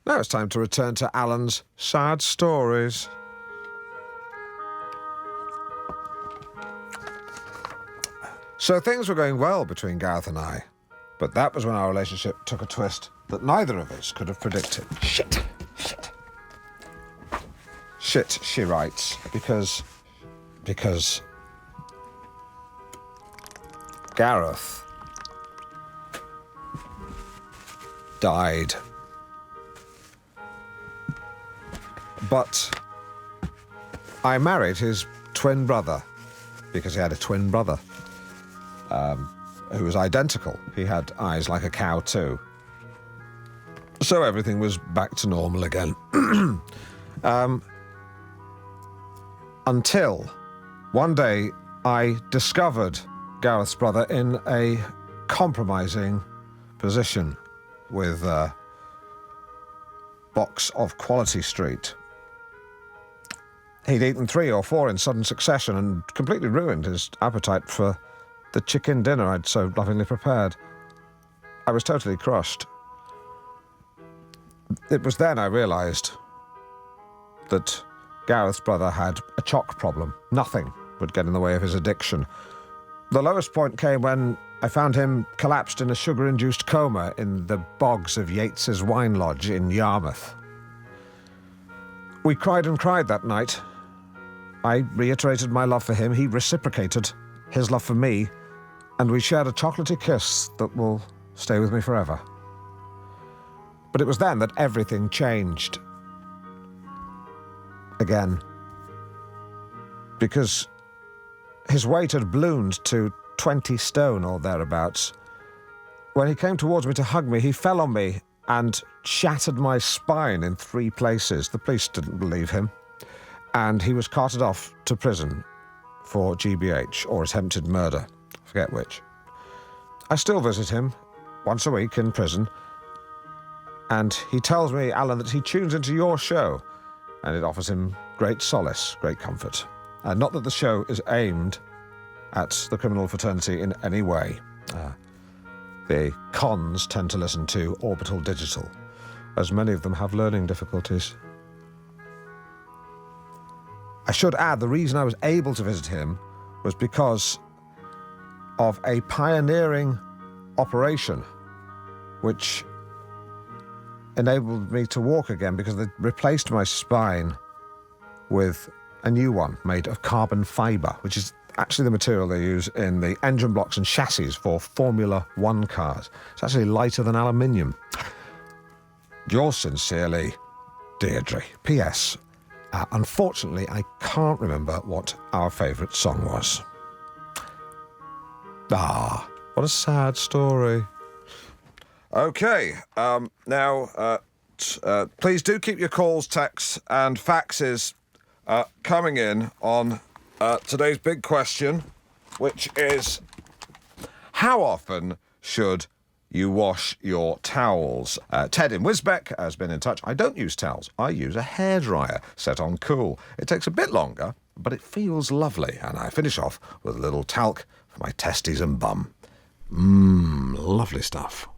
Now it's time to return to Alan's sad stories. So things were going well between Gareth and I, but that was when our relationship took a twist that neither of us could have predicted. Shit, she writes, because Gareth died. But I married his twin brother, because he had a twin brother who was identical. He had eyes like a cow too. So everything was back to normal again. Until one day I discovered Gareth's brother in a compromising position with a box of Quality Street. He'd eaten 3 or 4 in sudden succession and completely ruined his appetite for the chicken dinner I'd so lovingly prepared. I was totally crushed. It was then I realised that Gareth's brother had a chalk problem. Nothing would get in the way of his addiction. The lowest point came when I found him collapsed in a sugar-induced coma in the bogs of Yates's Wine Lodge in Yarmouth. We cried and cried that night. I reiterated my love for him, he reciprocated his love for me, and we shared a chocolatey kiss that will stay with me forever. But it was then that everything changed. Again. Because his weight had ballooned to 20 stone or thereabouts. When he came towards me to hug me, he fell on me and shattered my spine in 3 places. The police didn't believe him, and he was carted off to prison for GBH, or attempted murder, I forget which. I still visit him once a week in prison, and he tells me, Alan, that he tunes into your show, and it offers him great solace, great comfort. And not that the show is aimed at the criminal fraternity in any way. The cons tend to listen to Orbital Digital, as many of them have learning difficulties. I should add, the reason I was able to visit him was because of a pioneering operation which enabled me to walk again, because they replaced my spine with a new one made of carbon fibre, which is actually the material they use in the engine blocks and chassis for Formula One cars. It's actually lighter than aluminium. Yours sincerely, Deirdre. P.S. Unfortunately, I can't remember what our favourite song was. What a sad story. OK, now, please do keep your calls, texts and faxes coming in on today's big question, which is, how often should you wash your towels? Ted in Wisbeck has been in touch. I don't use towels. I use a hairdryer set on cool. It takes a bit longer, but it feels lovely. And I finish off with a little talc for my testes and bum. Lovely stuff.